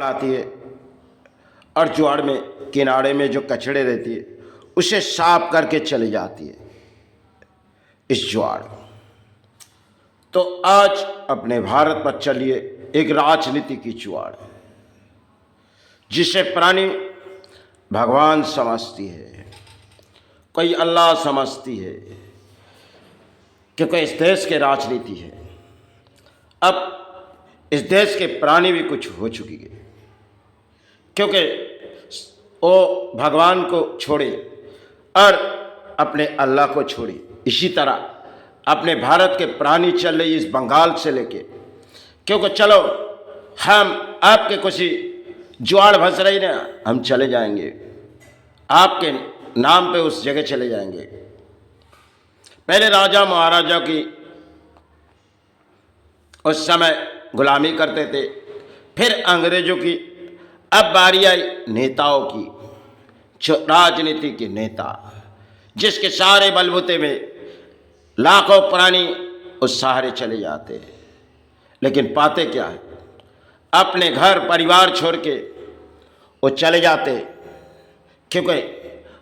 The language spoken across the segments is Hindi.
आती है और ज्वार में किनारे में जो कचड़े रहती है उसे साफ करके चली जाती है इस ज्वार। तो आज अपने भारत पर चलिए एक राजनीति की ज्वार जिसे प्राणी भगवान समझती है, कोई अल्लाह समझती है, क्योंकि इस देश के राजनीति है। अब इस देश के प्राणी भी कुछ हो चुकी है, क्योंकि वो भगवान को छोड़े और अपने अल्लाह को छोड़े। इसी तरह अपने भारत के प्राणी चल रही इस बंगाल से लेके, क्योंकि चलो हम आपके कुछ ज्वार भस रही ना, हम चले जाएंगे आपके नाम पे उस जगह चले जाएंगे। पहले राजा महाराजा की उस समय गुलामी करते थे, फिर अंग्रेजों की, अब बारी आई नेताओं की, जो राजनीति के नेता जिसके सारे बलबूते में लाखों प्राणी उस सहारे चले जाते हैं, लेकिन पाते क्या है, अपने घर परिवार छोड़ के वो चले जाते, क्योंकि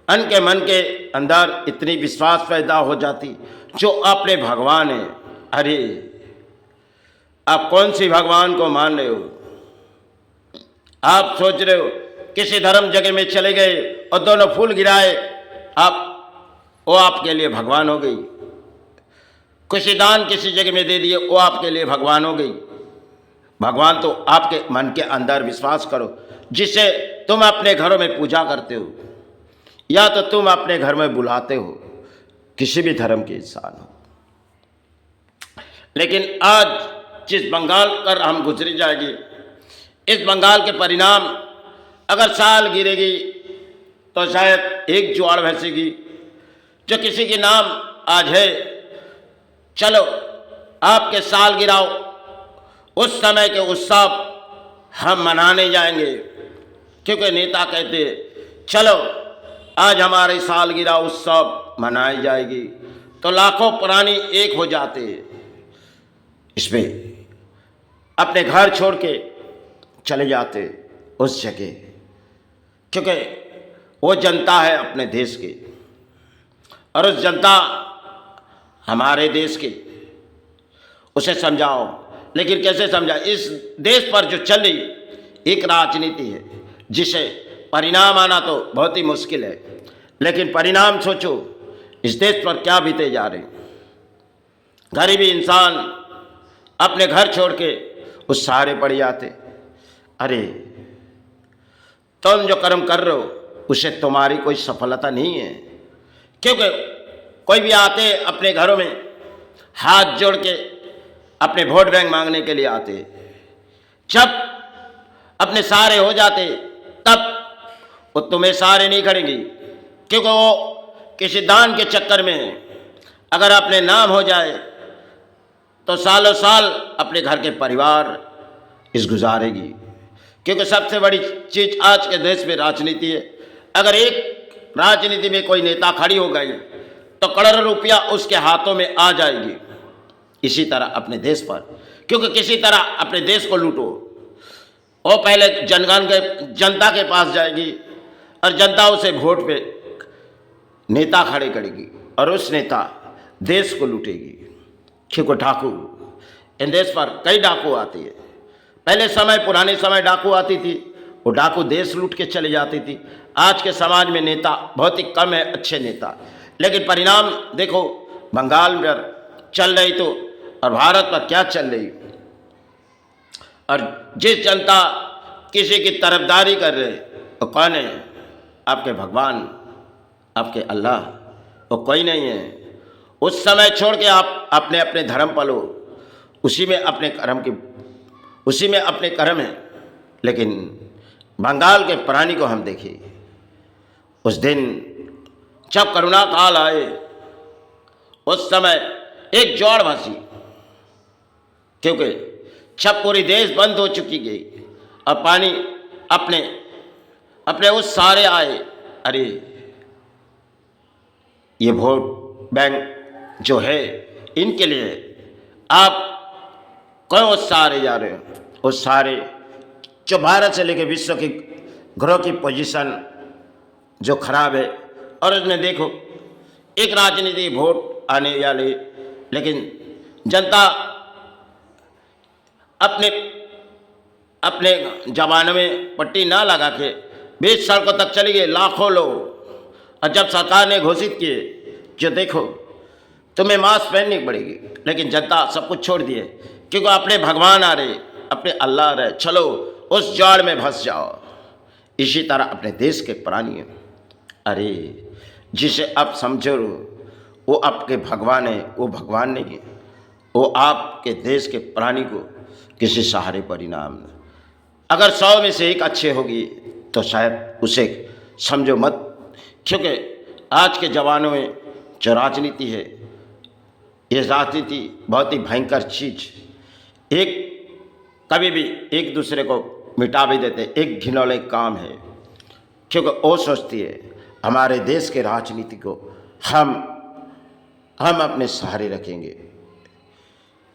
उनके मन के अंदर इतनी विश्वास पैदा हो जाती जो अपने भगवान है। अरे आप कौन सी भगवान को मान रहे हो? आप सोच रहे हो किसी धर्म जगह में चले गए और दोनों फूल गिराए, आप वो आपके लिए भगवान हो गई। किसी दान किसी जगह में दे दिए, वो आपके लिए भगवान हो गई। भगवान तो आपके मन के अंदर विश्वास करो, जिसे तुम अपने घरों में पूजा करते हो या तो तुम अपने घर में बुलाते हो, किसी भी धर्म के इंसान हो। लेकिन आज जिस बंगाल पर हम गुजरी जाएगी, इस बंगाल के परिणाम अगर साल गिरेगी तो शायद एक ज्वार भसेगी जो किसी के नाम आज है। चलो आपके साल गिराओ, उस समय के उत्सव हम मनाने जाएंगे, क्योंकि नेता कहते चलो आज हमारे सालगिरह उत्सव मनाई जाएगी, तो लाखों प्राणी एक हो जाते। इसमें अपने घर छोड़ के चले जाते उस जगह, क्योंकि वो जनता है अपने देश की, और उस जनता हमारे देश की। उसे समझाओ, लेकिन कैसे समझा? इस देश पर जो चल रही एक राजनीति है जिसे परिणाम आना तो बहुत ही मुश्किल है, लेकिन परिणाम सोचो इस देश पर क्या बीते जा रहे। गरीबी इंसान अपने घर छोड़ के उस सहारे पड़ जाते। अरे तुम जो कर्म कर रहे हो उसे तुम्हारी कोई सफलता नहीं है, क्योंकि कोई भी आते अपने घरों में हाथ जोड़ के अपने वोट बैंक मांगने के लिए आते, जब अपने सहारे हो जाते तब वो तुम्हें सहारे नहीं करेंगी, क्योंकि वो किसी दान के चक्कर में अगर अपने नाम हो जाए तो सालों साल अपने घर के परिवार इस गुजारेगी। क्योंकि सबसे बड़ी चीज़ आज के देश में राजनीति है। अगर एक राजनीति में कोई नेता खड़ी हो गई तो करोड़ों रुपया उसके हाथों में आ जाएगी। इसी तरह अपने देश पर, क्योंकि किसी तरह अपने देश को लूटो, वो पहले जनता के पास जाएगी और जनता उसे वोट पे नेता खड़े करेगी और उस नेता देश को लूटेगी। क्योंकि डाकू, इन देश पर कई डाकू आती है। पहले समय, पुराने समय डाकू आती थी, वो डाकू देश लूट के चले जाती थी। आज के समाज में नेता बहुत ही कम है, अच्छे नेता। लेकिन परिणाम देखो बंगाल में चल रही तो, और भारत पर क्या चल रही। और जिस जनता किसी की तरफदारी कर रहे वो कौन है? आपके भगवान, आपके अल्लाह, वो कोई नहीं है। उस समय छोड़ के आप अपने अपने धर्म पालो, उसी में अपने कर्म है। लेकिन बंगाल के प्राणी को हम देखें, उस दिन जब करुणा काल आए उस समय एक ज्वार भसी, क्योंकि जब पूरी देश बंद हो चुकी गई और पानी अपने उस सारे आए। अरे ये वोट बैंक जो है इनके लिए आप कौन उस सहारे जा रहे हो? उस सहारे जो भारत से लेकर विश्व के ग्रह की पोजीशन जो खराब है। और उसमें देखो एक राजनीति वोट आने वाले, लेकिन जनता अपने अपने जमाने में पट्टी ना लगा के 20 सड़कों तक चली गई लाखों लोग। और जब सरकार ने घोषित किए जो देखो तुम्हें मास्क पहननी पड़ेगी, लेकिन जनता सब कुछ छोड़ दिए क्योंकि अपने भगवान आ रहे, अपने अल्लाह आ रहे, चलो उस जाड़ में फंस जाओ। इसी तरह अपने देश के प्राणी, अरे जिसे आप समझो वो आपके भगवान है, वो भगवान नहीं है, वो आपके देश के प्राणी को किसी सहारे परिणाम। अगर 100 में से एक अच्छे होगी तो शायद उसे समझो मत, क्योंकि आज के ज़माने में जो राजनीति है, ये राजनीति बहुत ही भयंकर चीज। एक कभी भी एक दूसरे को मिटा भी देते, एक घिनौने काम है, क्योंकि वो सोचती है हमारे देश के राजनीति को हम अपने सहारे रखेंगे।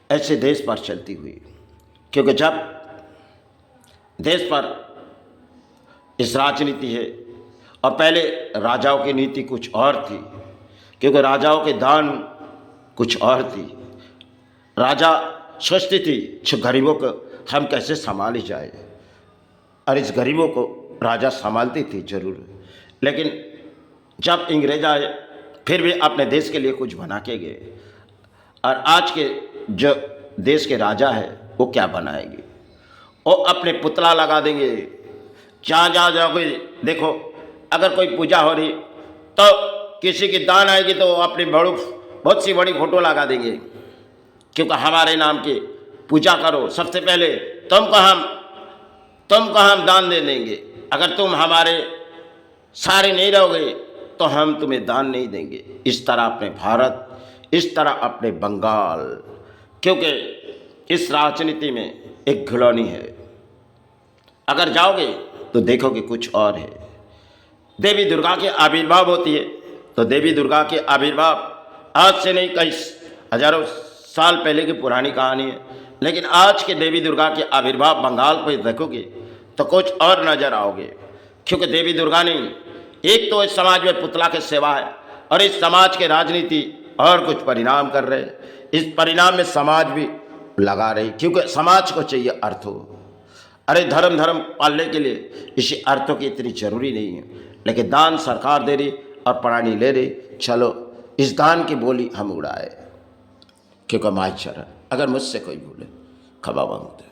ऐसे देश पर चलती हुई, क्योंकि जब देश पर इस राजनीति है, और पहले राजाओं की नीति कुछ और थी, क्योंकि राजाओं के दान कुछ और थी। राजा सोचती थी जो गरीबों को हम कैसे संभाली जाए, और इस गरीबों को राजा संभालती थी जरूर, लेकिन जब अंग्रेज आए फिर भी अपने देश के लिए कुछ बना के गए। और आज के जो देश के राजा है वो क्या बनाएंगे, वो अपने पुतला लगा देंगे। जहाँ जहाँ जाओगे देखो, अगर कोई पूजा हो रही तो किसी की दान आएगी तो अपनी बहुत सी बड़ी फोटो लगा देंगे, क्योंकि हमारे नाम की पूजा करो। सबसे पहले तुमको हम दान दे देंगे, अगर तुम हमारे सारे नहीं रहोगे तो हम तुम्हें दान नहीं देंगे। इस तरह अपने भारत, इस तरह अपने बंगाल, क्योंकि इस राजनीति में एक घिनौनी है। अगर जाओगे तो देखोगे कुछ और है। देवी दुर्गा के आविर्भाव होती है तो देवी दुर्गा के आविर्भाव आज से नहीं, कई हजारों साल पहले की पुरानी कहानी है, लेकिन आज के देवी दुर्गा के आविर्भाव बंगाल पर देखोगे तो कुछ और नजर आओगे, क्योंकि देवी दुर्गा ने एक तो इस समाज में पुतला की सेवा है, और इस समाज के राजनीति और कुछ परिणाम कर रहे हैं। इस परिणाम में समाज भी लगा रही, क्योंकि समाज को चाहिए अर्थ हो। अरे धर्म पालने के लिए इसी अर्थों की इतनी जरूरी नहीं है, लेकिन दान सरकार दे रही और प्राणी ले रही, चलो इस दान की बोली हम उड़ाए, क्योंकि माई चरण। अगर मुझसे कोई बोले खबा मांगते